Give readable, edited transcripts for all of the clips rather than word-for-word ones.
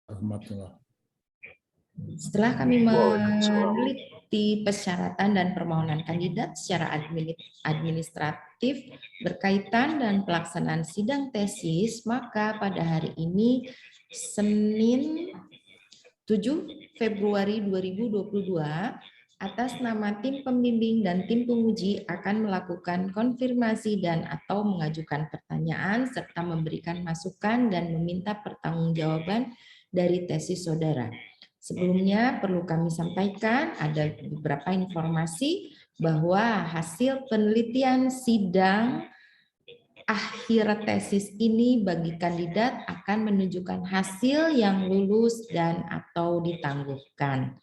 Warahmatullah. Setelah kami meneliti persyaratan dan permohonan kandidat secara administratif berkaitan dan pelaksanaan sidang tesis, maka pada hari ini, Senin 7 Februari 2022, atas nama tim pembimbing dan tim penguji akan melakukan konfirmasi dan atau mengajukan pertanyaan serta memberikan masukan dan meminta pertanggungjawaban dari tesis saudara. Sebelumnya perlu kami sampaikan ada beberapa informasi bahwa hasil penelitian sidang akhir tesis ini bagi kandidat akan menunjukkan hasil yang lulus dan atau ditangguhkan.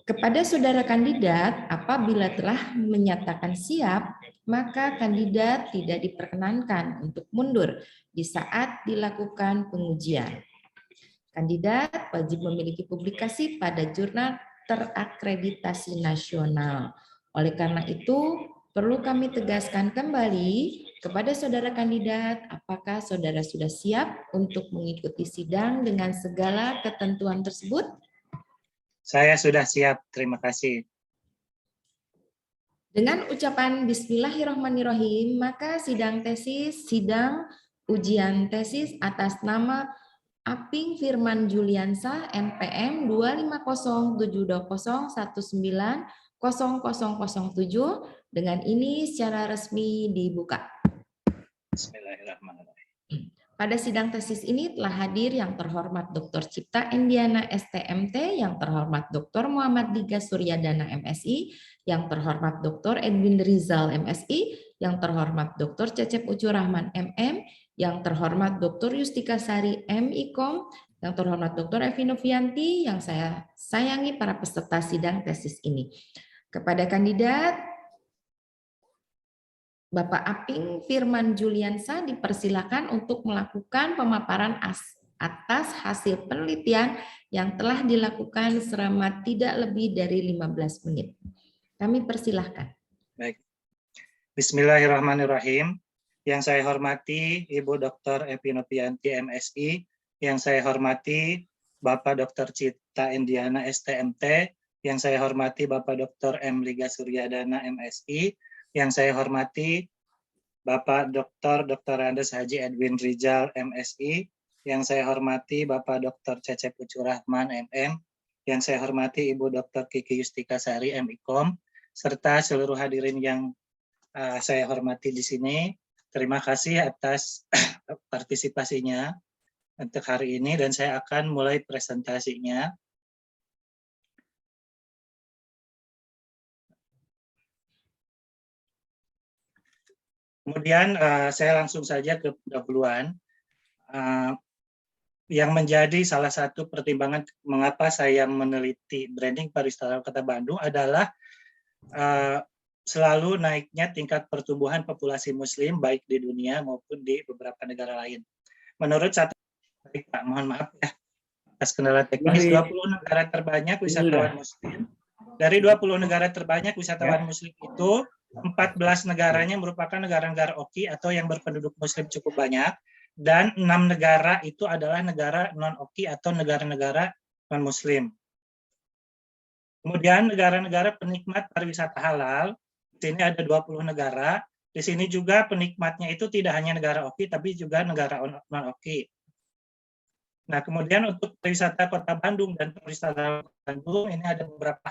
Kepada saudara kandidat, apabila telah menyatakan siap, maka kandidat tidak diperkenankan untuk mundur di saat dilakukan pengujian. Kandidat wajib memiliki publikasi pada jurnal terakreditasi nasional. Oleh karena itu, perlu kami tegaskan kembali kepada saudara kandidat, apakah saudara sudah siap untuk mengikuti sidang dengan segala ketentuan tersebut? Saya sudah siap, terima kasih. Dengan ucapan Bismillahirrahmanirrahim, maka sidang ujian tesis atas nama Aping Firman Juliansah, NPM 25020190007 dengan ini secara resmi dibuka. Bismillahirrahmanirrahim. Pada sidang tesis ini telah hadir yang terhormat Dr. Cipta Indiana STMT, yang terhormat Dr. Muhammad Diga Suryadana MSI, yang terhormat Dr. Edwin Rizal MSI, yang terhormat Dr. Cecep Ucurahman MM, yang terhormat Dr. Yustika Sari MIKOM, yang terhormat Dr. Evi Novianti, yang saya sayangi para peserta sidang tesis ini. Kepada kandidat, Bapak Aping Firman Juliansah dipersilakan untuk melakukan pemaparan atas hasil penelitian yang telah dilakukan selama tidak lebih dari 15 menit. Kami persilahkan. Baik. Bismillahirrahmanirrahim. Yang saya hormati Ibu Dr. Evi Novianti MSI, yang saya hormati Bapak Dr. Cipta Indiana STMT, yang saya hormati Bapak Dr. M. Liga Suryadana MSI, yang saya hormati Bapak Dr. Andes Haji Edwin Rizal MSI, yang saya hormati Bapak Dr. Cecep Ucurahman MM, yang saya hormati Ibu Dr. Kiki Yustika Sari MIKOM, serta seluruh hadirin yang saya hormati di sini. Terima kasih atas partisipasinya untuk hari ini dan saya akan mulai presentasinya. Kemudian saya langsung saja ke pendahuluan. Yang menjadi salah satu pertimbangan mengapa saya meneliti branding pariwisata Kota Bandung adalah selalu naiknya tingkat pertumbuhan populasi Muslim baik di dunia maupun di beberapa negara lain. Menurut satu, baik Pak, mohon maaf ya atas kendala teknis, 20 negara terbanyak wisatawan Muslim. Dari 20 negara terbanyak wisatawan Muslim itu, 14 negaranya merupakan negara-negara OKI atau yang berpenduduk Muslim cukup banyak, dan 6 negara itu adalah negara non-OKI atau negara-negara non-Muslim. Kemudian negara-negara penikmat pariwisata halal, di sini ada 20 negara. Di sini juga penikmatnya itu tidak hanya negara OKI, tapi juga negara non-OKI. Nah, kemudian untuk pariwisata Kota Bandung dan pariwisata Bandung, ini ada beberapa,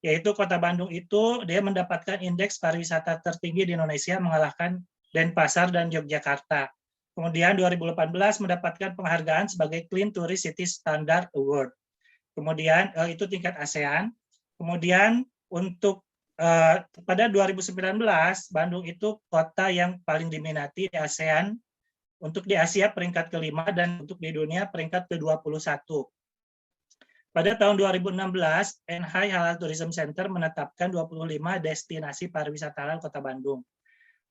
yaitu Kota Bandung itu dia mendapatkan indeks pariwisata tertinggi di Indonesia, mengalahkan Denpasar dan Yogyakarta. Kemudian 2018 mendapatkan penghargaan sebagai Clean Tourist City Standard Award. Kemudian itu tingkat ASEAN. Kemudian untuk pada 2019 Bandung itu kota yang paling diminati di ASEAN, untuk di Asia peringkat kelima dan untuk di dunia peringkat ke-21. Pada tahun 2016 NHI Halal Tourism Center menetapkan 25 destinasi pariwisata halal Kota Bandung.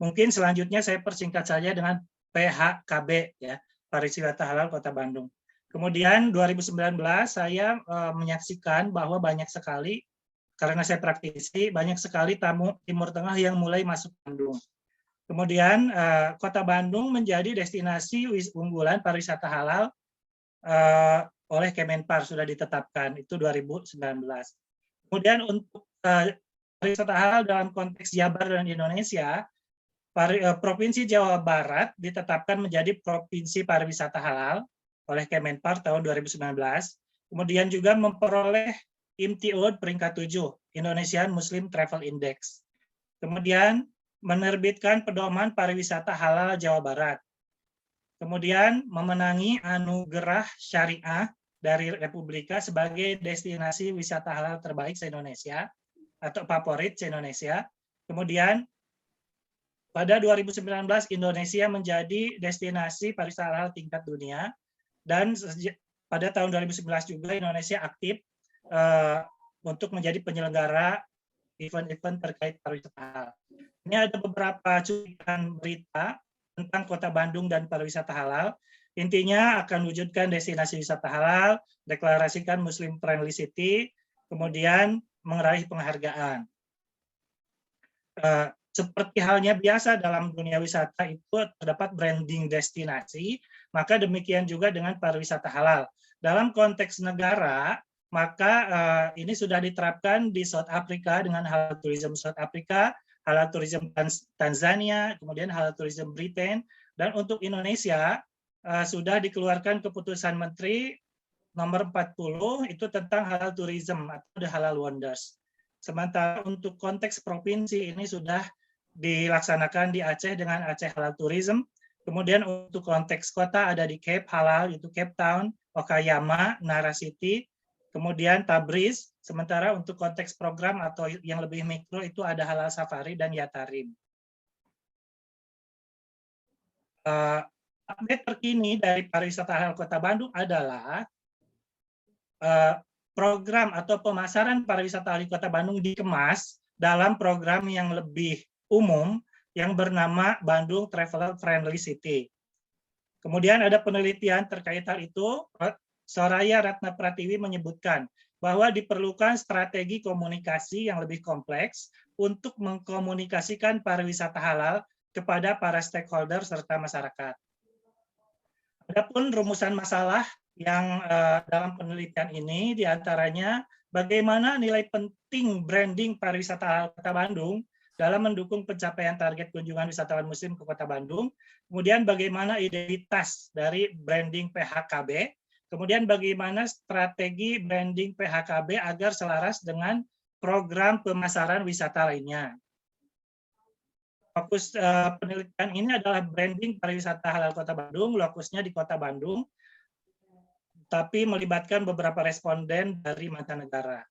Mungkin selanjutnya saya persingkat saja dengan PHKB ya, pariwisata halal Kota Bandung. Kemudian 2019 saya menyaksikan bahwa banyak sekali, karena saya praktisi, banyak sekali tamu Timur Tengah yang mulai masuk Bandung. Kemudian Kota Bandung menjadi destinasi unggulan pariwisata halal oleh Kemenpar, sudah ditetapkan, itu 2019. Kemudian untuk pariwisata halal dalam konteks Jabar dan Indonesia, Provinsi Jawa Barat ditetapkan menjadi Provinsi Pariwisata Halal oleh Kemenpar tahun 2019. Kemudian juga memperoleh IMTIUD peringkat 7, Indonesian Muslim Travel Index. Kemudian menerbitkan pedoman pariwisata halal Jawa Barat. Kemudian memenangi anugerah syariah dari Republika sebagai destinasi wisata halal terbaik se-Indonesia atau favorit se-Indonesia. Kemudian pada 2019 Indonesia menjadi destinasi pariwisata halal tingkat dunia, dan pada tahun 2011 juga Indonesia aktif untuk menjadi penyelenggara event-event terkait pariwisata halal. Ini ada beberapa cuplikan berita tentang Kota Bandung dan pariwisata halal. Intinya akan wujudkan destinasi wisata halal, deklarasikan Muslim Friendly City, kemudian meraih penghargaan. Seperti halnya biasa dalam dunia wisata itu terdapat branding destinasi, maka demikian juga dengan pariwisata halal. Dalam konteks negara, maka ini sudah diterapkan di South Africa dengan Halal Tourism South Africa, Halal Tourism Tanzania, kemudian Halal Tourism Britain, dan untuk Indonesia sudah dikeluarkan keputusan Menteri nomor 40 itu tentang Halal Tourism atau The Halal Wonders. Sementara untuk konteks provinsi ini sudah dilaksanakan di Aceh dengan Aceh Halal Tourism. Kemudian untuk konteks kota ada di Cape Halal, itu Cape Town, Okayama, Nara City, kemudian Tabriz. Sementara untuk konteks program atau yang lebih mikro itu ada Halal Safari dan Yatarim. Update terkini dari pariwisata halal Kota Bandung adalah program atau pemasaran pariwisata halal Kota Bandung dikemas dalam program yang lebih umum yang bernama Bandung Traveler Friendly City. Kemudian ada penelitian terkait hal itu. Soraya Ratna Pratiwi menyebutkan bahwa diperlukan strategi komunikasi yang lebih kompleks untuk mengkomunikasikan pariwisata halal kepada para stakeholder serta masyarakat. Adapun rumusan masalah yang dalam penelitian ini diantaranya bagaimana nilai penting branding pariwisata halal Kota Bandung dalam mendukung pencapaian target kunjungan wisatawan muslim ke Kota Bandung, kemudian bagaimana identitas dari branding PHKB, kemudian bagaimana strategi branding PHKB agar selaras dengan program pemasaran wisata lainnya. Fokus penelitian ini adalah branding pariwisata halal Kota Bandung, lokusnya di Kota Bandung, tapi melibatkan beberapa responden dari mancanegara.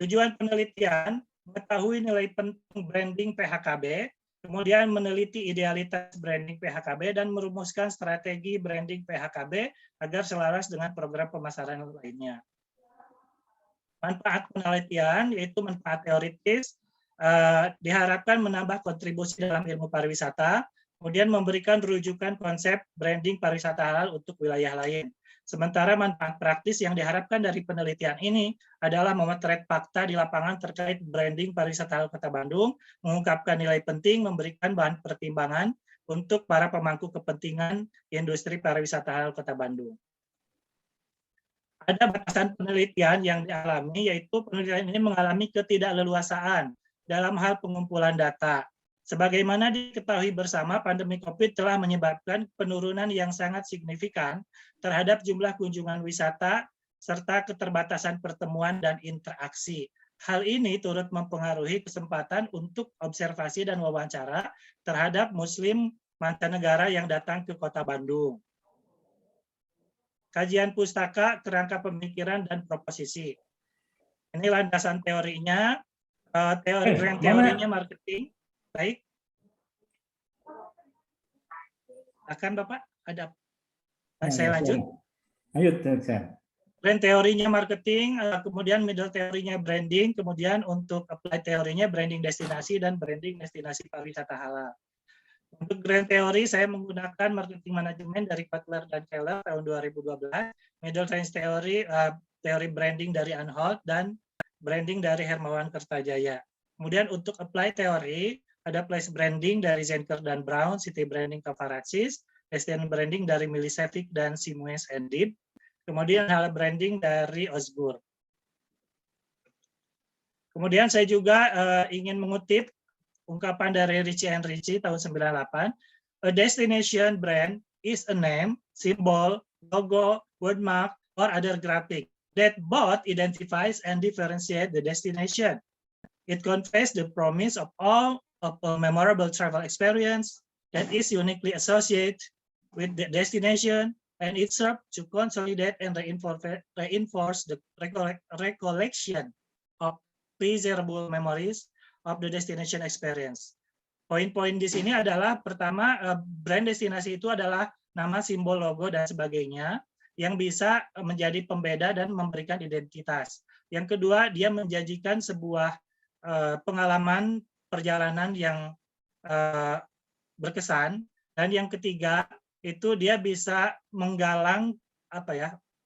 Tujuan penelitian mengetahui nilai penting branding PHKB, kemudian meneliti idealitas branding PHKB, dan merumuskan strategi branding PHKB agar selaras dengan program pemasaran lainnya. Manfaat penelitian yaitu manfaat teoritis, diharapkan menambah kontribusi dalam ilmu pariwisata, kemudian memberikan rujukan konsep branding pariwisata halal untuk wilayah lain. Sementara manfaat praktis yang diharapkan dari penelitian ini adalah memotret fakta di lapangan terkait branding pariwisata halal Kota Bandung, mengungkapkan nilai penting, memberikan bahan pertimbangan untuk para pemangku kepentingan industri pariwisata halal Kota Bandung. Ada batasan penelitian yang dialami, yaitu penelitian ini mengalami ketidakleluasaan dalam hal pengumpulan data. Sebagaimana diketahui bersama, pandemi COVID telah menyebabkan penurunan yang sangat signifikan terhadap jumlah kunjungan wisata serta keterbatasan pertemuan dan interaksi. Hal ini turut mempengaruhi kesempatan untuk observasi dan wawancara terhadap muslim mancanegara yang datang ke Kota Bandung. Kajian pustaka, kerangka pemikiran, dan proposisi. Ini landasan teorinya, teorinya marketing. Baik. Akan Bapak, ada. Saya lanjut. Lanjut, Sen. Grand teorinya marketing, kemudian middle teorinya branding, kemudian untuk apply teorinya branding destinasi dan branding destinasi pariwisata halal. Untuk grand teori saya menggunakan marketing manajemen dari Butler dan Keller tahun 2012, middle science teori, teori branding dari Anholt, dan branding dari Hermawan Kertajaya. Kemudian untuk apply teori, ada place branding dari Zenker dan Brown, city branding Kavaratsis, destination branding dari Milicevic dan Simues and Deeb. Kemudian halal branding dari Osborne. Kemudian saya juga ingin mengutip ungkapan dari Ritchie and Ritchie tahun 98. A destination brand is a name, symbol, logo, wordmark, or other graphic that both identifies and differentiate the destination. It conveys the promise of a memorable travel experience that is uniquely associated with the destination, and it serves to consolidate and reinforce the recollection of pleasurable memories of the destination experience. Poin-poin di sini adalah pertama, brand destinasi itu adalah nama, simbol, logo, dan sebagainya yang bisa menjadi pembeda dan memberikan identitas. Yang kedua, dia menjanjikan sebuah pengalaman perjalanan yang berkesan. Dan yang ketiga, itu dia bisa menggalang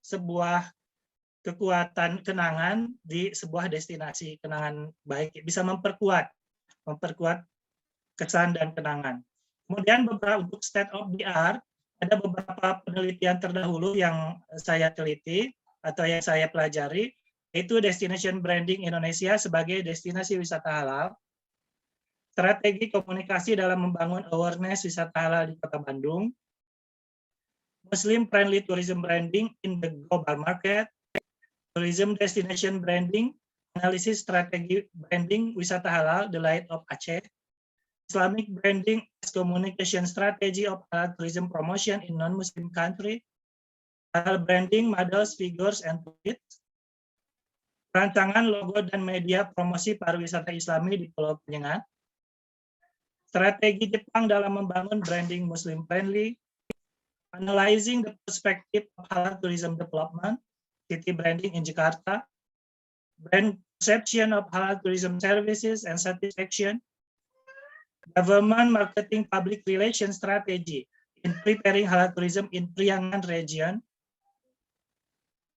sebuah kekuatan kenangan di sebuah destinasi, kenangan baik, bisa memperkuat kesan dan kenangan. Kemudian beberapa untuk state of the art, ada beberapa penelitian terdahulu yang saya teliti atau yang saya pelajari, yaitu destination branding Indonesia sebagai destinasi wisata halal, strategi komunikasi dalam membangun awareness wisata halal di Kota Bandung, Muslim friendly tourism branding in the global market, tourism destination branding, analisis strategi branding wisata halal, The Light of Aceh, Islamic branding as communication strategy of halal tourism promotion in non-Muslim country, halal branding models, figures, and tweets, rancangan logo dan media promosi pariwisata Islami di Pulau Penyengat, strategi Jepang dalam membangun branding Muslim friendly, analyzing the perspective of halal tourism development, city branding in Jakarta, brand perception of halal tourism services and satisfaction, government marketing public relations strategy in preparing halal tourism in Priangan region.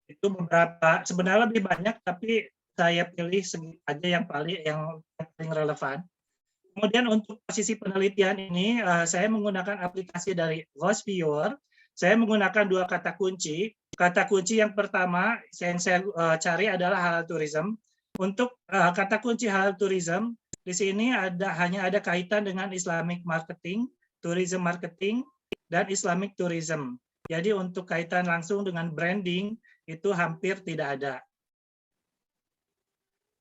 Itu beberapa, sebenarnya lebih banyak, tapi saya pilih segitu aja yang paling relevan. Kemudian untuk posisi penelitian ini, saya menggunakan aplikasi dari Ghost Viewer. Saya menggunakan dua kata kunci. Kata kunci yang pertama yang saya cari adalah halal tourism. Untuk kata kunci halal tourism, di sini hanya ada kaitan dengan Islamic marketing, tourism marketing, dan Islamic tourism. Jadi untuk kaitan langsung dengan branding itu hampir tidak ada.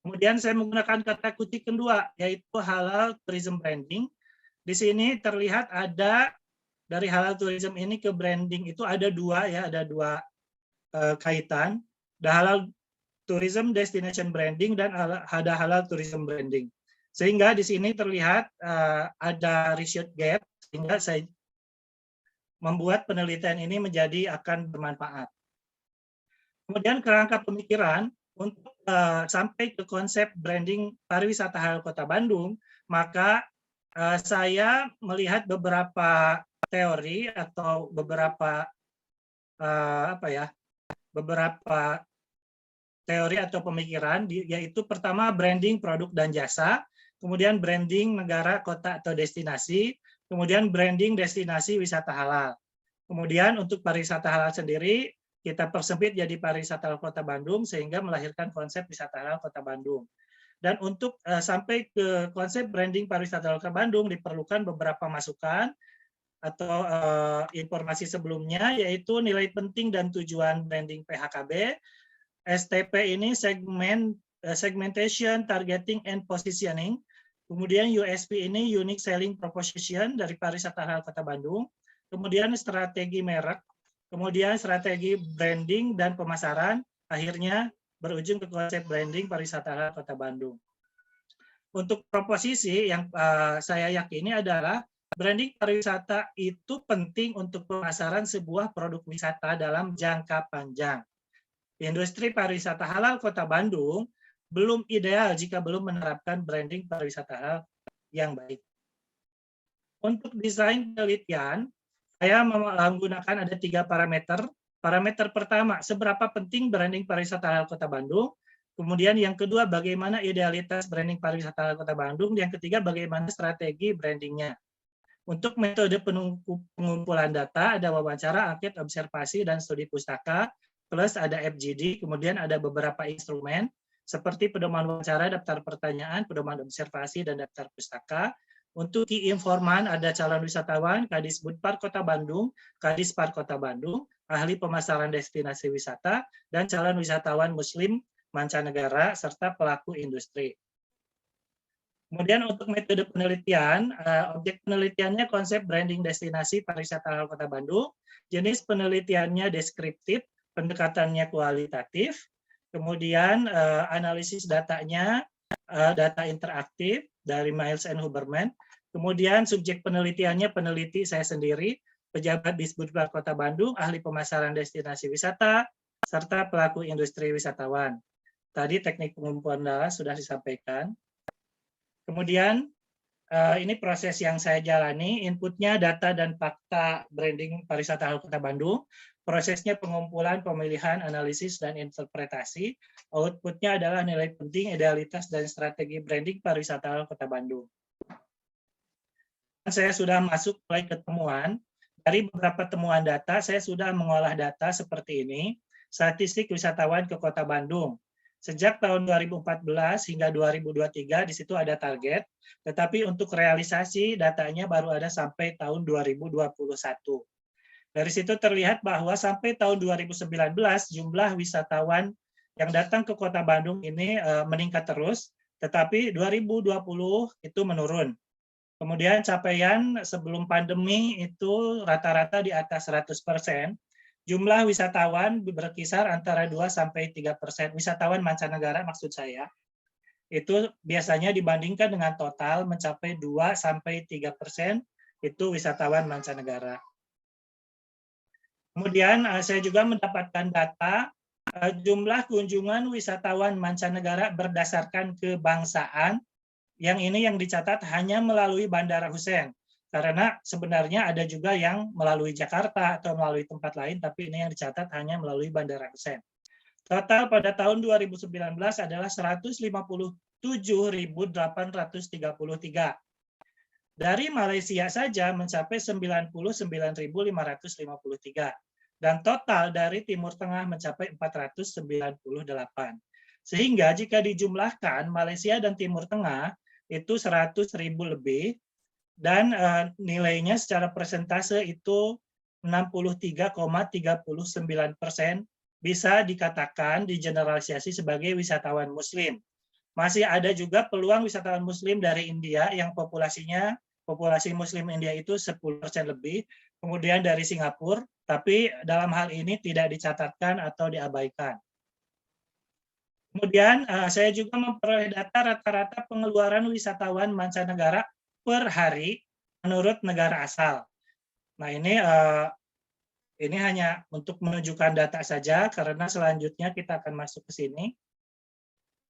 Kemudian saya menggunakan kata kunci kedua, yaitu halal tourism branding. Di sini terlihat ada dari halal tourism ini ke branding itu ada dua kaitan. Ada halal tourism destination branding dan ada halal tourism branding. Sehingga di sini terlihat ada research gap, sehingga saya membuat penelitian ini menjadi akan bermanfaat. Kemudian kerangka pemikiran untuk sampai ke konsep branding pariwisata halal Kota Bandung, maka saya melihat beberapa teori atau beberapa teori atau pemikiran, yaitu pertama branding produk dan jasa, kemudian branding negara, kota, atau destinasi, kemudian branding destinasi wisata halal. Kemudian untuk pariwisata halal sendiri, kita persempit jadi pariwisata halal Kota Bandung, sehingga melahirkan konsep wisata halal Kota Bandung. Dan untuk sampai ke konsep branding pariwisata halal Kota Bandung, diperlukan beberapa masukan atau informasi sebelumnya, yaitu nilai penting dan tujuan branding PHKB, STP ini segmentation, targeting, and positioning. Kemudian USP ini unique selling proposition dari pariwisata halal Kota Bandung. Kemudian strategi merek, kemudian strategi branding dan pemasaran, akhirnya berujung ke konsep branding pariwisata halal Kota Bandung. Untuk proposisi yang saya yakini adalah branding pariwisata itu penting untuk pemasaran sebuah produk wisata dalam jangka panjang. Industri pariwisata halal Kota Bandung belum ideal jika belum menerapkan branding pariwisata halal yang baik. Untuk desain penelitian, saya menggunakan ada 3 parameter. Parameter pertama, seberapa penting branding pariwisata halal Kota Bandung. Kemudian yang kedua, bagaimana idealitas branding pariwisata halal Kota Bandung. Yang ketiga, bagaimana strategi brandingnya. Untuk metode pengumpulan data ada wawancara, angket, observasi, dan studi pustaka, plus ada FGD, kemudian ada beberapa instrumen seperti pedoman wawancara, daftar pertanyaan, pedoman observasi, dan daftar pustaka. Untuk key informan ada calon wisatawan, Kadisbudpar Kota Bandung, Kadispar Kota Bandung, ahli pemasaran destinasi wisata, dan calon wisatawan muslim mancanegara, serta pelaku industri. Kemudian untuk metode penelitian, objek penelitiannya konsep branding destinasi pariwisata halal Kota Bandung, jenis penelitiannya deskriptif, pendekatannya kualitatif, kemudian analisis datanya, data interaktif dari Miles and Huberman, kemudian subjek penelitiannya peneliti saya sendiri, pejabat Disbudpar Kota Bandung, ahli pemasaran destinasi wisata, serta pelaku industri wisatawan. Tadi teknik pengumpulan data sudah disampaikan. Kemudian ini proses yang saya jalani, inputnya data dan fakta branding pariwisata halal Kota Bandung, prosesnya pengumpulan, pemilihan, analisis, dan interpretasi, outputnya adalah nilai penting, idealitas, dan strategi branding pariwisata halal Kota Bandung. Saya sudah masuk mulai ke temuan, dari beberapa temuan data, saya sudah mengolah data seperti ini, statistik wisatawan ke Kota Bandung. Sejak tahun 2014 hingga 2023 di situ ada target, tetapi untuk realisasi datanya baru ada sampai tahun 2021. Dari situ terlihat bahwa sampai tahun 2019 jumlah wisatawan yang datang ke Kota Bandung ini meningkat terus, tetapi 2020 itu menurun. Kemudian capaian sebelum pandemi itu rata-rata di atas 100%. Jumlah wisatawan berkisar antara 2-3%. Wisatawan mancanegara maksud saya. Itu biasanya dibandingkan dengan total mencapai 2-3% itu wisatawan mancanegara. Kemudian saya juga mendapatkan data jumlah kunjungan wisatawan mancanegara berdasarkan kebangsaan. Yang ini yang dicatat hanya melalui Bandara Hussein. Karena sebenarnya ada juga yang melalui Jakarta atau melalui tempat lain, tapi ini yang dicatat hanya melalui Bandara Hussein. Total pada tahun 2019 adalah 157.833. Dari Malaysia saja mencapai 99.553. Dan total dari Timur Tengah mencapai 498. Sehingga jika dijumlahkan Malaysia dan Timur Tengah itu 100.000 lebih, dan nilainya secara persentase itu 63,39%, bisa dikatakan digeneralisasi sebagai wisatawan muslim. Masih ada juga peluang wisatawan muslim dari India yang populasi muslim India itu 10% lebih, kemudian dari Singapura, tapi dalam hal ini tidak dicatatkan atau diabaikan. Kemudian saya juga memperoleh data rata-rata pengeluaran wisatawan mancanegara per hari menurut negara asal. Nah ini hanya untuk menunjukkan data saja karena selanjutnya kita akan masuk ke sini.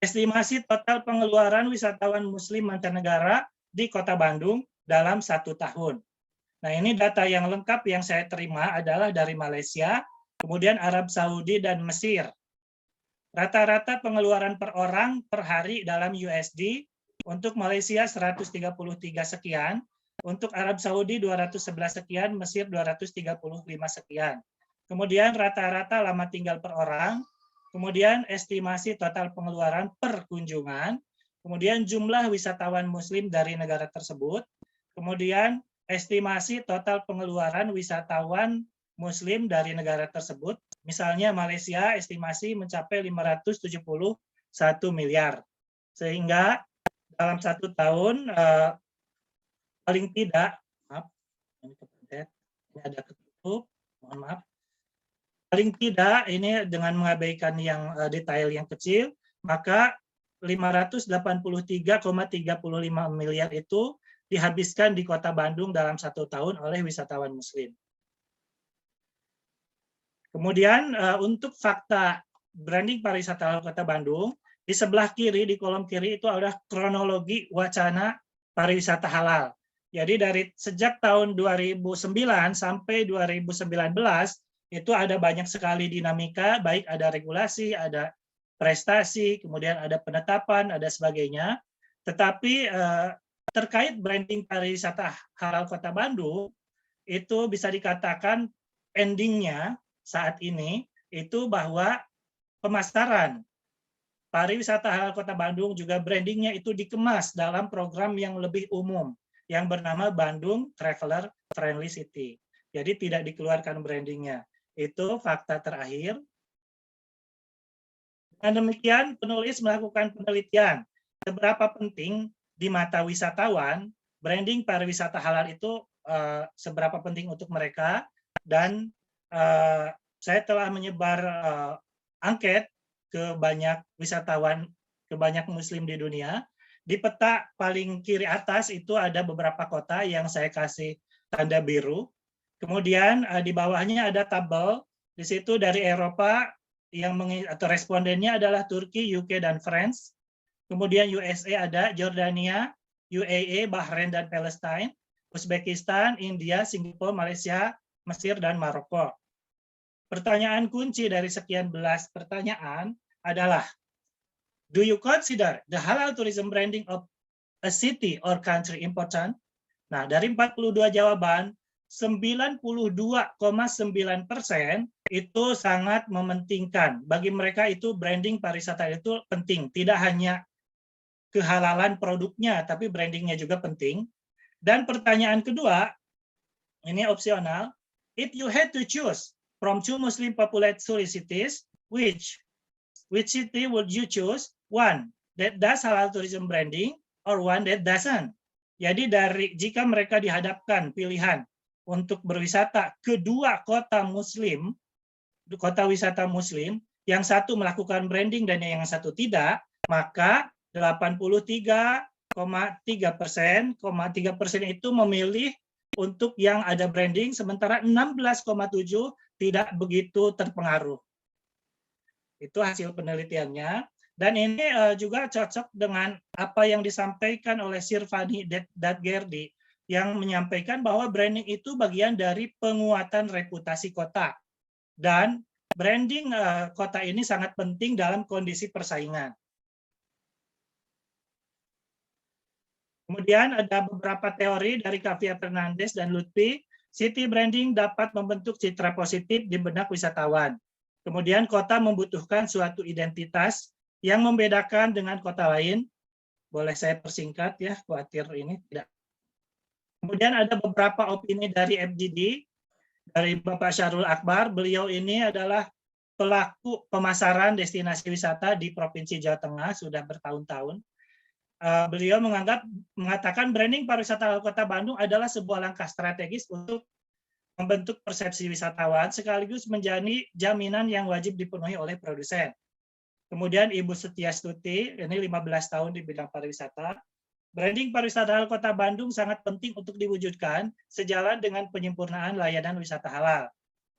Estimasi total pengeluaran wisatawan muslim mancanegara di Kota Bandung dalam 1 tahun. Nah ini data yang lengkap yang saya terima adalah dari Malaysia, kemudian Arab Saudi dan Mesir. Rata-rata pengeluaran per orang per hari dalam USD, untuk Malaysia 133 sekian, untuk Arab Saudi 211 sekian, Mesir 235 sekian. Kemudian rata-rata lama tinggal per orang, kemudian estimasi total pengeluaran per kunjungan, kemudian jumlah wisatawan muslim dari negara tersebut, kemudian estimasi total pengeluaran wisatawan muslim dari negara tersebut. Misalnya Malaysia estimasi mencapai 571 miliar. Sehingga dalam 1 tahun paling tidak, maaf, ini ada ketutup, mohon maaf. Paling tidak ini dengan mengabaikan yang detail yang kecil, maka 583,35 miliar itu dihabiskan di Kota Bandung dalam 1 tahun oleh wisatawan muslim. Kemudian untuk fakta branding pariwisata halal Kota Bandung, di sebelah kiri, di kolom kiri itu adalah kronologi wacana pariwisata halal. Jadi dari sejak tahun 2009 sampai 2019 itu ada banyak sekali dinamika, baik ada regulasi, ada prestasi, kemudian ada penetapan, ada sebagainya. Tetapi terkait branding pariwisata halal Kota Bandung, itu bisa dikatakan endingnya saat ini itu bahwa pemasaran pariwisata halal Kota Bandung juga brandingnya itu dikemas dalam program yang lebih umum yang bernama Bandung Traveler Friendly City. Jadi tidak dikeluarkan brandingnya. Itu fakta terakhir. Dengan demikian, penulis melakukan penelitian seberapa penting di mata wisatawan branding pariwisata halal itu seberapa penting untuk mereka, dan saya telah menyebar angket ke banyak wisatawan, ke banyak muslim di dunia. Di peta paling kiri atas itu ada beberapa kota yang saya kasih tanda biru. Kemudian di bawahnya ada tabel, di situ dari Eropa yang atau respondennya adalah Turki, UK, dan France. Kemudian USA ada Jordania, UAE, Bahrain, dan Palestina, Uzbekistan, India, Singapura, Malaysia, Mesir, dan Maroko. Pertanyaan kunci dari sekian belas pertanyaan adalah, do you consider the halal tourism branding of a city or country important? Nah, dari 42 jawaban, 92,9% itu sangat mementingkan. Bagi mereka itu branding pariwisata itu penting. Tidak hanya kehalalan produknya, tapi brandingnya juga penting. Dan pertanyaan kedua, ini opsional. If you had to choose from two Muslim populated cities, which city would you choose? One that does halal tourism branding or one that doesn't. Jadi jika mereka dihadapkan pilihan untuk berwisata ke dua kota muslim, kota wisata muslim, yang satu melakukan branding dan yang satu tidak, maka 83,3% itu memilih untuk yang ada branding, sementara 16,7% tidak begitu terpengaruh. Itu hasil penelitiannya. Dan ini juga cocok dengan apa yang disampaikan oleh Sirvani Dadgerdi, yang menyampaikan bahwa branding itu bagian dari penguatan reputasi kota. Dan branding kota ini sangat penting dalam kondisi persaingan. Kemudian ada beberapa teori dari Kavia Fernandez dan Lutfi. City branding dapat membentuk citra positif di benak wisatawan. Kemudian kota membutuhkan suatu identitas yang membedakan dengan kota lain. Boleh saya persingkat ya, khawatir ini tidak. Kemudian ada beberapa opini dari FGD, dari Bapak Syarul Akbar. Beliau ini adalah pelaku pemasaran destinasi wisata di Provinsi Jawa Tengah sudah bertahun-tahun. Beliau mengatakan branding pariwisata Kota Bandung adalah sebuah langkah strategis untuk membentuk persepsi wisatawan sekaligus menjadi jaminan yang wajib dipenuhi oleh produsen. Kemudian Ibu Setia Stuti, ini 15 tahun di bidang pariwisata. Branding pariwisata Kota Bandung sangat penting untuk diwujudkan sejalan dengan penyempurnaan layanan wisata halal.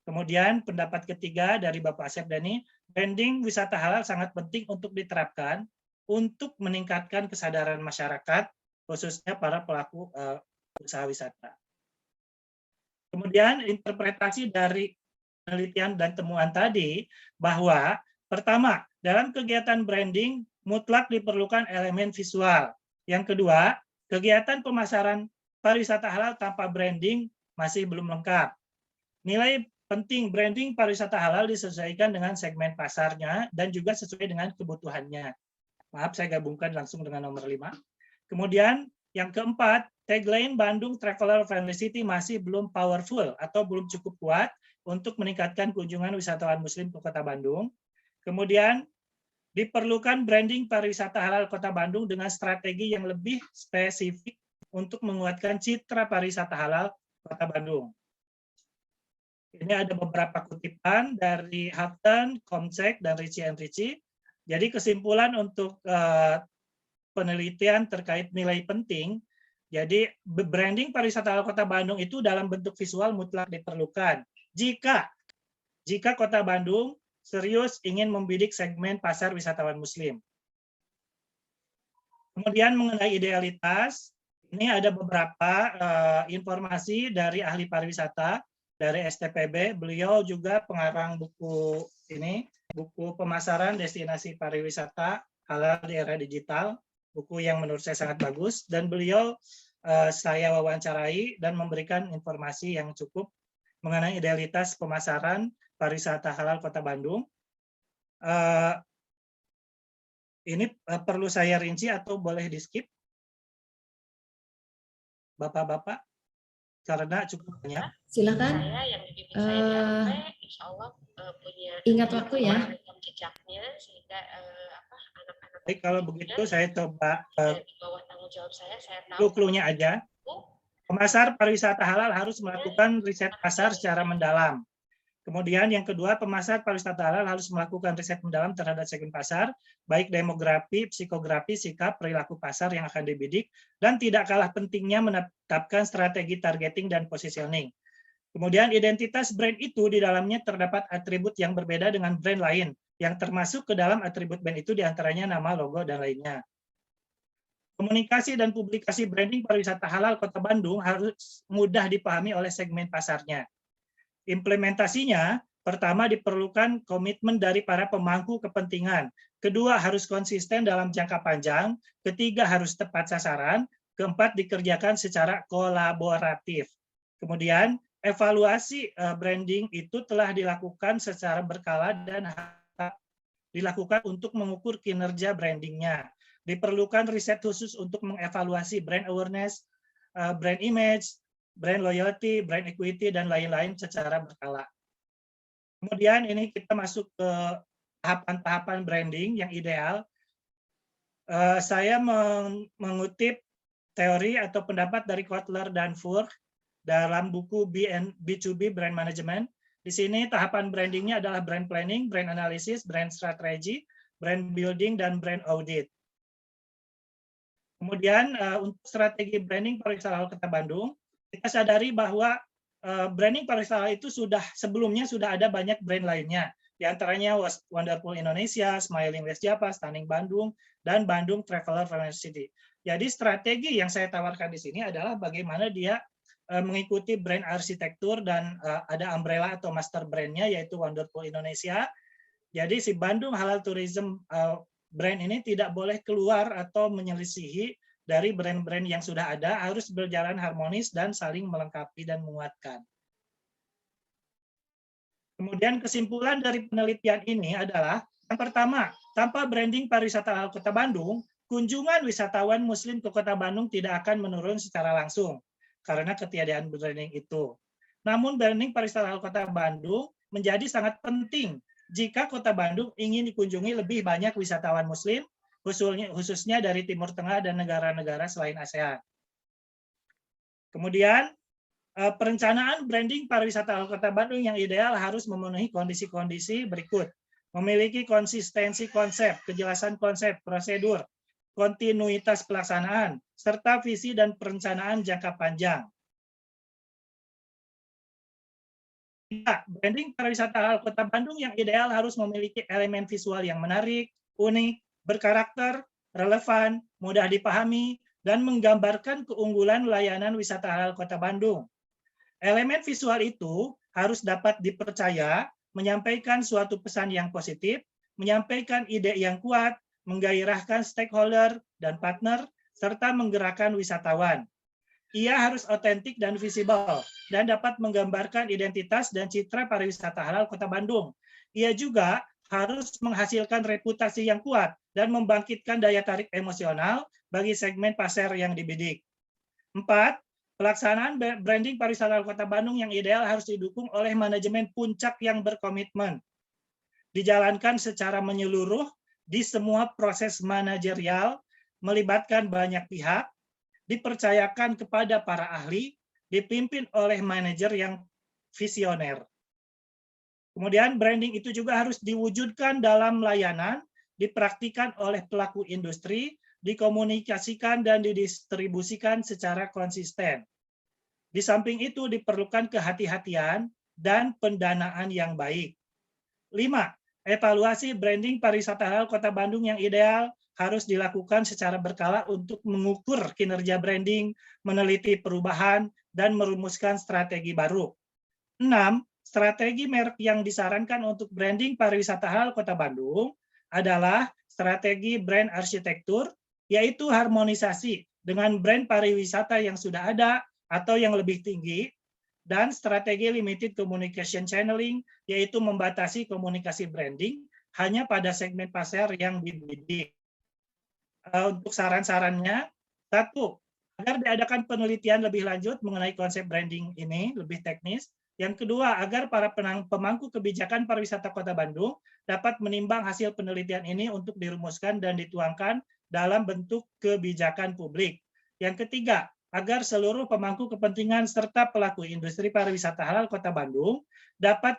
Kemudian pendapat ketiga dari Bapak Asep Dhani, branding wisata halal sangat penting untuk diterapkan untuk meningkatkan kesadaran masyarakat, khususnya para pelaku usaha wisata. Kemudian interpretasi dari penelitian dan temuan tadi bahwa pertama, dalam kegiatan branding mutlak diperlukan elemen visual. Yang kedua, kegiatan pemasaran pariwisata halal tanpa branding masih belum lengkap. Nilai penting branding pariwisata halal disesuaikan dengan segmen pasarnya dan juga sesuai dengan kebutuhannya. Maaf, saya gabungkan langsung dengan nomor 5. Kemudian yang keempat, tagline Bandung Traveler Friendly City masih belum powerful atau belum cukup kuat untuk meningkatkan kunjungan wisatawan muslim ke Kota Bandung. Kemudian diperlukan branding pariwisata halal Kota Bandung dengan strategi yang lebih spesifik untuk menguatkan citra pariwisata halal Kota Bandung. Ini ada beberapa kutipan dari Hafton, Komcek, dan Ritchie & Ritchie. Jadi kesimpulan untuk penelitian terkait nilai penting, jadi branding pariwisata halal Kota Bandung itu dalam bentuk visual mutlak diperlukan. Jika Kota Bandung serius ingin membidik segmen pasar wisatawan muslim. Kemudian mengenai idealitas, ini ada beberapa informasi dari ahli pariwisata, dari STPB. Beliau juga pengarang buku ini, buku pemasaran destinasi pariwisata halal di era digital. buku yang menurut saya sangat bagus, dan beliau saya wawancarai dan memberikan informasi yang cukup mengenai idealitas pemasaran pariwisata halal Kota Bandung. Ini perlu saya rinci atau boleh di-skip? Bapak-bapak, karena cukup banyak. Silakan. Saya yang dibimbing saya di AMP, insya Allah punya Ingat waktu ya. rekam jejaknya sehingga anak-anak Baik, kalau begitu saya coba di bawah tanggung jawab saya dulu tahu clue-nya aja. Pemasar pariwisata halal harus melakukan riset pasar secara mendalam. Kemudian yang kedua, pemasar pariwisata halal harus melakukan riset mendalam terhadap segmen pasar, baik demografi, psikografi, sikap, perilaku pasar yang akan dibidik, dan tidak kalah pentingnya menetapkan strategi targeting dan positioning. Kemudian identitas brand itu di dalamnya terdapat atribut yang berbeda dengan brand lain, yang termasuk ke dalam atribut brand itu diantaranya nama, logo, dan lainnya. Komunikasi dan publikasi branding pariwisata halal Kota Bandung harus mudah dipahami oleh segmen pasarnya. Implementasinya, pertama diperlukan komitmen dari para pemangku kepentingan. Kedua, harus konsisten dalam jangka panjang. Ketiga, harus tepat sasaran. Keempat, dikerjakan secara kolaboratif. Kemudian, evaluasi branding itu telah dilakukan secara berkala dan dilakukan untuk mengukur kinerja brandingnya. Diperlukan riset khusus untuk mengevaluasi brand awareness, brand image, brand loyalty, brand equity, dan lain-lain secara berkala. Kemudian ini kita masuk ke tahapan-tahapan branding yang ideal. Saya mengutip teori atau pendapat dari Kotler dan Furk dalam buku B2B Brand Management. Di sini tahapan brandingnya adalah brand planning, brand analysis, brand strategy, brand building, dan brand audit. Kemudian untuk strategi branding pariwisata halal Kota Bandung, kita sadari bahwa branding pariwisata itu sebelumnya sudah ada banyak brand lainnya. Di antaranya Wonderful Indonesia, Smiling West Java, Stunning Bandung, dan Bandung Traveler Friendly City. Jadi strategi yang saya tawarkan di sini adalah bagaimana dia mengikuti brand arsitektur dan ada umbrella atau master brandnya yaitu Wonderful Indonesia. Jadi si Bandung Halal Tourism brand ini tidak boleh keluar atau menyelisihi dari brand-brand yang sudah ada, harus berjalan harmonis dan saling melengkapi dan menguatkan. Kemudian kesimpulan dari penelitian ini adalah, yang pertama, tanpa branding pariwisata halal Kota Bandung, kunjungan wisatawan Muslim ke Kota Bandung tidak akan menurun secara langsung, karena ketiadaan branding itu. Namun branding pariwisata halal Kota Bandung menjadi sangat penting jika Kota Bandung ingin dikunjungi lebih banyak wisatawan Muslim, khususnya dari Timur Tengah dan negara-negara selain ASEAN. Kemudian, perencanaan branding pariwisata halal Kota Bandung yang ideal harus memenuhi kondisi-kondisi berikut. Memiliki konsistensi konsep, kejelasan konsep, prosedur, kontinuitas pelaksanaan, serta visi dan perencanaan jangka panjang. Branding pariwisata halal Kota Bandung yang ideal harus memiliki elemen visual yang menarik, unik, berkarakter, relevan, mudah dipahami, dan menggambarkan keunggulan layanan wisata halal Kota Bandung. Elemen visual itu harus dapat dipercaya, menyampaikan suatu pesan yang positif, menyampaikan ide yang kuat, menggairahkan stakeholder dan partner, serta menggerakkan wisatawan. Ia harus otentik dan visible, dan dapat menggambarkan identitas dan citra pariwisata halal Kota Bandung. Ia juga harus menghasilkan reputasi yang kuat dan membangkitkan daya tarik emosional bagi segmen pasar yang dibidik. 4. Pelaksanaan branding pariwisata halal Kota Bandung yang ideal harus didukung oleh manajemen puncak yang berkomitmen. Dijalankan secara menyeluruh di semua proses manajerial, melibatkan banyak pihak, dipercayakan kepada para ahli, dipimpin oleh manajer yang visioner. Kemudian branding itu juga harus diwujudkan dalam layanan, dipraktikkan oleh pelaku industri, dikomunikasikan dan didistribusikan secara konsisten. Di samping itu diperlukan kehati-hatian dan pendanaan yang baik. 5. Evaluasi branding pariwisata halal Kota Bandung yang ideal harus dilakukan secara berkala untuk mengukur kinerja branding, meneliti perubahan, dan merumuskan strategi baru. 6. Strategi merek yang disarankan untuk branding pariwisata halal Kota Bandung adalah strategi brand arsitektur, yaitu harmonisasi dengan brand pariwisata yang sudah ada atau yang lebih tinggi, dan strategi limited communication channeling, yaitu membatasi komunikasi branding hanya pada segmen pasar yang dibidik. Untuk saran-sarannya, 1, agar diadakan penelitian lebih lanjut mengenai konsep branding ini, lebih teknis. Yang kedua, agar para pemangku kebijakan pariwisata Kota Bandung dapat menimbang hasil penelitian ini untuk dirumuskan dan dituangkan dalam bentuk kebijakan publik. Yang ketiga, agar seluruh pemangku kepentingan serta pelaku industri pariwisata halal Kota Bandung dapat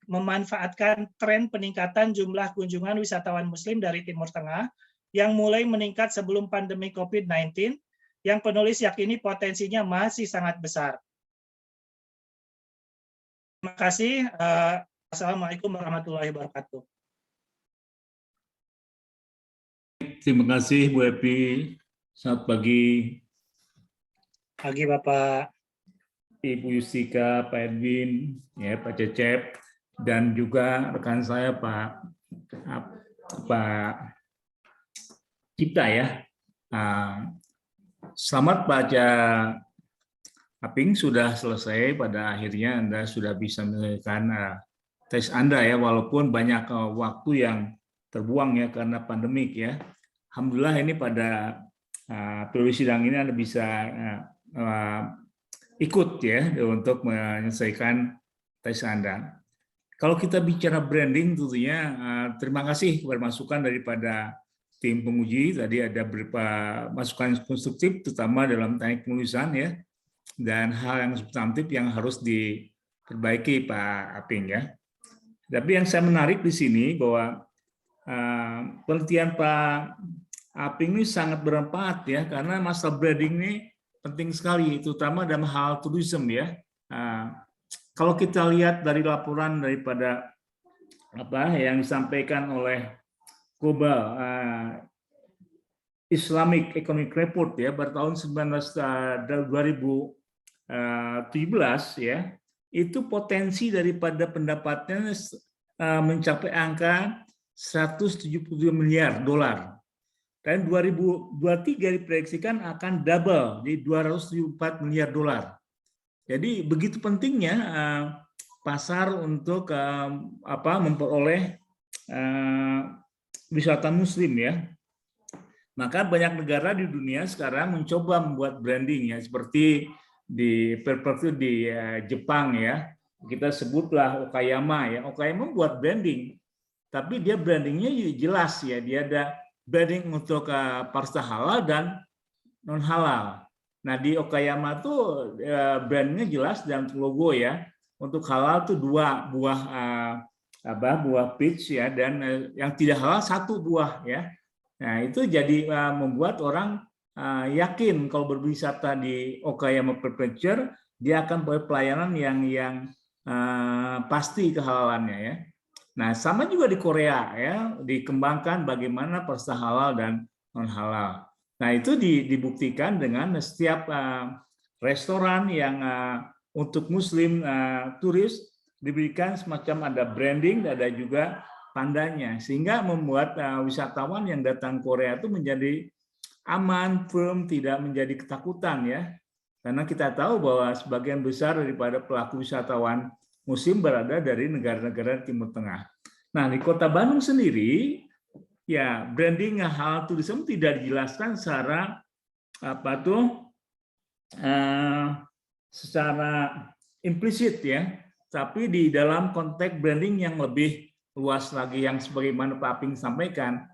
memanfaatkan tren peningkatan jumlah kunjungan wisatawan Muslim dari Timur Tengah yang mulai meningkat sebelum pandemi COVID-19, yang penulis yakini potensinya masih sangat besar. Terima kasih. Assalamualaikum warahmatullahi wabarakatuh. Terima kasih Bu Epi. Selamat pagi. Pagi Bapak. Ibu Yustika, Pak Edwin, ya Pak Cecep, dan juga rekan saya Pak Cipta ya. Selamat baca. Aping sudah selesai, pada akhirnya Anda sudah bisa menyelesaikan tes Anda ya, walaupun banyak waktu yang terbuang ya karena pandemik ya. Alhamdulillah ini pada periode sidang ini Anda bisa ikut ya untuk menyelesaikan tes Anda. Kalau kita bicara branding tentunya terima kasih kepada masukan daripada tim penguji. Tadi ada beberapa masukan konstruktif terutama dalam teknik penulisan ya. Dan hal yang substantif yang harus diperbaiki Pak Aping ya. Tapi yang saya menarik di sini bahwa penelitian Pak Aping ini sangat bermanfaat ya, karena masalah branding ini penting sekali, terutama dalam hal tourism ya. Kalau kita lihat dari laporan daripada yang disampaikan oleh Global Islamic Economic Report ya pada tahun 2017 ya, itu potensi daripada pendapatannya mencapai angka 172 miliar dolar. Dan 2023 diproyeksikan akan double di 274 miliar dolar. Jadi begitu pentingnya pasar untuk memperoleh wisata muslim ya. Maka banyak negara di dunia sekarang mencoba membuat branding ya, seperti di Jepang ya, kita sebutlah Okayama ya. Okayama membuat branding, tapi dia brandingnya jelas ya, dia ada branding untuk pariwisata halal dan non halal. Nah di Okayama tuh brandingnya jelas dan logo ya. Untuk halal tuh 2 buah peach ya, dan yang tidak halal 1 buah ya. Nah, itu jadi membuat orang yakin kalau berwisata di Okayama Prefecture, dia akan pelayanan yang pasti kehalalannya ya. Nah, sama juga di Korea ya, dikembangkan bagaimana pariwisata halal dan non halal. Nah, itu dibuktikan dengan setiap restoran yang untuk Muslim turis diberikan semacam ada branding, ada juga pandanya, sehingga membuat wisatawan yang datang Korea itu menjadi aman, firm, tidak menjadi ketakutan ya. Karena kita tahu bahwa sebagian besar daripada pelaku wisatawan Muslim berada dari negara-negara Timur Tengah. Nah, di Kota Bandung sendiri ya branding halal tourism tidak dijelaskan secara secara implisit ya, tapi di dalam konteks branding yang lebih luas lagi yang sebagaimana Pak Aping sampaikan.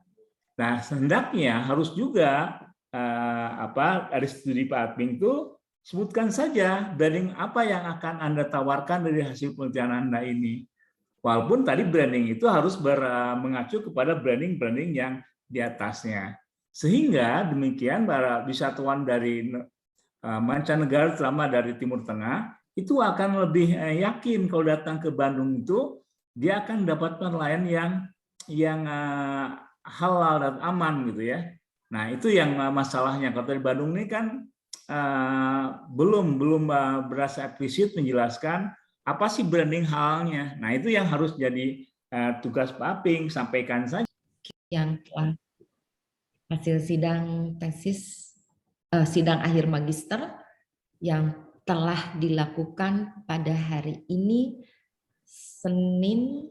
Nah, hendaknya harus juga dari studi Pak Aping itu sebutkan saja branding apa yang akan Anda tawarkan dari hasil penelitian Anda ini. Walaupun tadi branding itu harus mengacu kepada branding-branding yang di atasnya. Sehingga demikian para wisatawan dari mancanegara terutama dari Timur Tengah itu akan lebih yakin kalau datang ke Bandung itu dia akan mendapatkan pelayanan yang halal dan aman gitu ya. Nah itu yang masalahnya. Kalau di Bandung ini kan belum berasa eksplisit menjelaskan apa sih branding halalnya. Nah itu yang harus jadi tugas Pak Aping, sampaikan saja. Yang telah hasil sidang tesis, sidang akhir magister yang telah dilakukan pada hari ini, Senin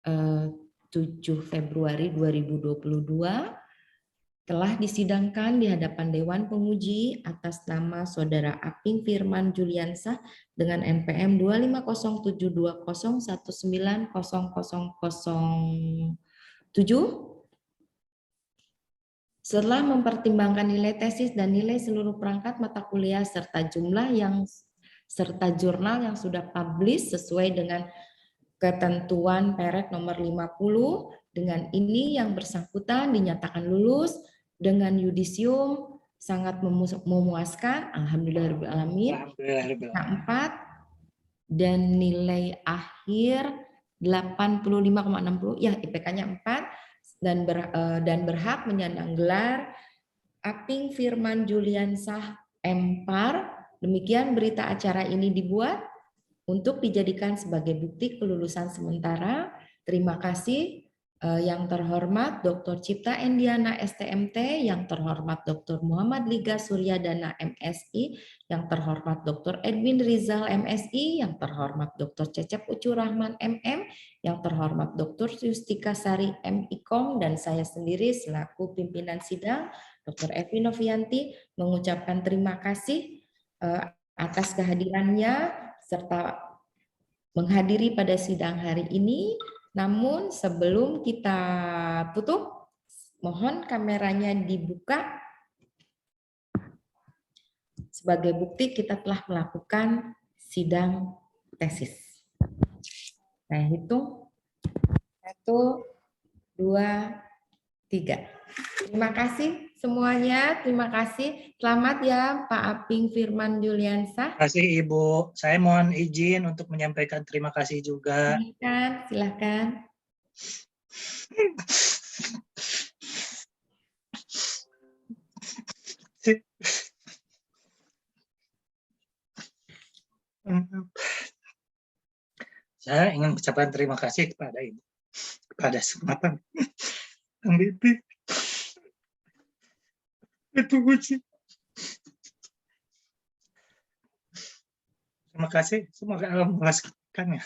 7 Februari 2022, telah disidangkan di hadapan Dewan Penguji atas nama Saudara Aping Firman Juliansah dengan NPM 2507201900007. Setelah mempertimbangkan nilai tesis dan nilai seluruh perangkat mata kuliah serta jumlah serta jurnal yang sudah publish sesuai dengan ketentuan Perek nomor 50, dengan ini yang bersangkutan dinyatakan lulus dengan yudisium sangat memuaskan, alhamdulillahirobbilalamin. Alhamdulillah. 4 dan nilai akhir 85,60, ya IPK-nya 4, dan berhak menyandang gelar Aping Firman Juliansah M.Par. Demikian berita acara ini dibuat untuk dijadikan sebagai bukti kelulusan sementara. Terima kasih yang terhormat Dr. Cipta Endiana STMT, yang terhormat Dr. Muhammad Liga Suryadana MSI, yang terhormat Dr. Edwin Rizal MSI, yang terhormat Dr. Cecep Ucu Rahman MM, yang terhormat Dr. Yustika Sari MIKOM, dan saya sendiri selaku pimpinan sidang Dr. Evi Novianti mengucapkan terima kasih atas kehadirannya serta menghadiri pada sidang hari ini. Namun sebelum kita tutup, mohon kameranya dibuka sebagai bukti kita telah melakukan sidang tesis. Saya hitung 1, 2, 3. Terima kasih semuanya. Terima kasih. Selamat ya Pak Aping Firman Juliansah. Terima kasih Ibu. Saya mohon izin untuk menyampaikan terima kasih juga. Silakan. Saya ingin mengucapkan terima kasih kepada Ibu, kepada semua pembimbing, penguji. Terima kasih. Semoga Allah membalaskannya.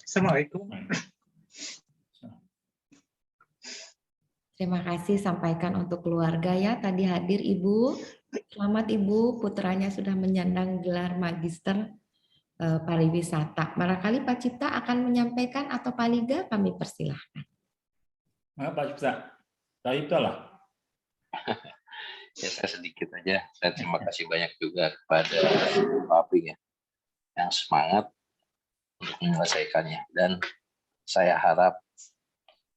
Assalamualaikum. Terima kasih sampaikan untuk keluarga ya. Tadi hadir Ibu. Selamat Ibu, putranya sudah menyandang gelar magister pariwisata. Barangkali Pak Cipta akan menyampaikan atau Pak Liga, kami persilahkan. Nah, Pak Cipta, Pak Cipta lah. Ya, saya sedikit aja. Saya terima kasih banyak juga kepada Pak Aping ya, yang semangat untuk menyelesaikannya. Dan saya harap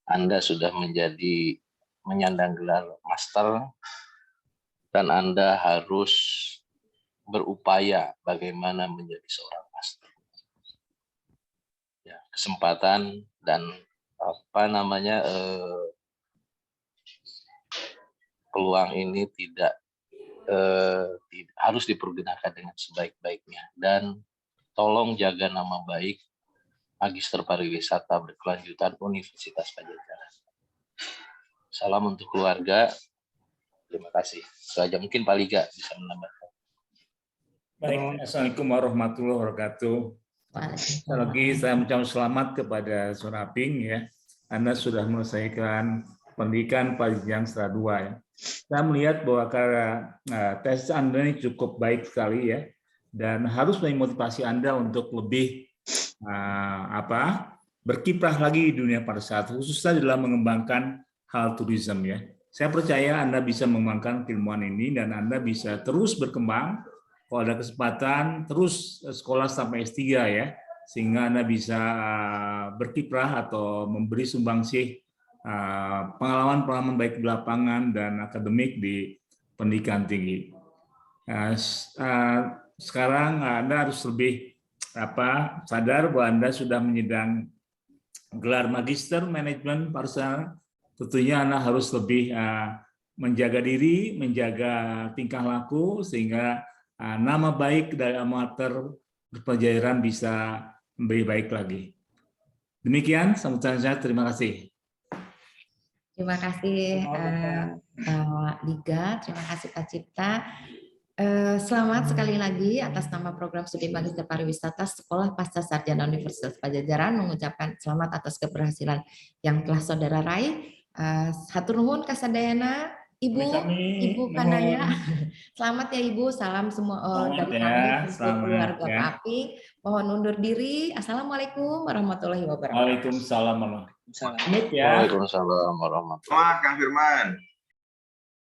Anda sudah menyandang gelar master, dan Anda harus berupaya bagaimana menjadi seorang master. Ya, kesempatan dan peluang ini tidak harus dipergunakan dengan sebaik-baiknya, dan tolong jaga nama baik Magister Pariwisata Berkelanjutan Universitas Padjadjaran. Salam untuk keluarga. Terima kasih. Saja mungkin Pak Liga bisa menambahkan. Baik, Assalamualaikum warahmatullahi wabarakatuh. Sekali lagi saya mengucapkan selamat kepada Saudara Aping ya. Anda sudah menyelesaikan pendidikan Jenjang Setelah 2 ya. Saya melihat bahwa karena tes Anda ini cukup baik sekali ya, dan harus memotivasi Anda untuk lebih berkiprah lagi di dunia pariwisata, khususnya dalam mengembangkan hal turisme ya. Saya percaya Anda bisa mengembangkan keilmuan ini dan Anda bisa terus berkembang. Kalau ada kesempatan terus sekolah sampai S3 ya, sehingga Anda bisa berkiprah atau memberi sumbangsih pengalaman-pengalaman baik di lapangan dan akademik di pendidikan tinggi. Sekarang Anda harus lebih sadar bahwa Anda sudah menyandang gelar Magister Manajemen Pariwisata. Tentunya Anda harus lebih menjaga diri, menjaga tingkah laku, sehingga nama baik dari amatir Padjadjaran bisa lebih baik lagi. Demikian sambutan saya, terima kasih. Terima kasih Pak Liga, terima kasih Pak Cipta. Selamat sekali lagi atas nama program studi Magister Pariwisata Sekolah Pasca Sarjana Universitas Padjadjaran mengucapkan selamat atas keberhasilan yang telah saudara raih. Hatur nuhun kasadayana, Ibu Kanaya. Selamat ya Ibu, salam semua Selamat dari ya, kami untuk selamat keluarga ya. Pak Aping. Mohon undur diri. Assalamualaikum warahmatullahi wabarakatuh. Waalaikumsalam warahmatullahi wabarakatuh. Salam. Pamit ya. Waalaikumsalam warahmatullahi wabarakatuh. Selamat Kang Firman.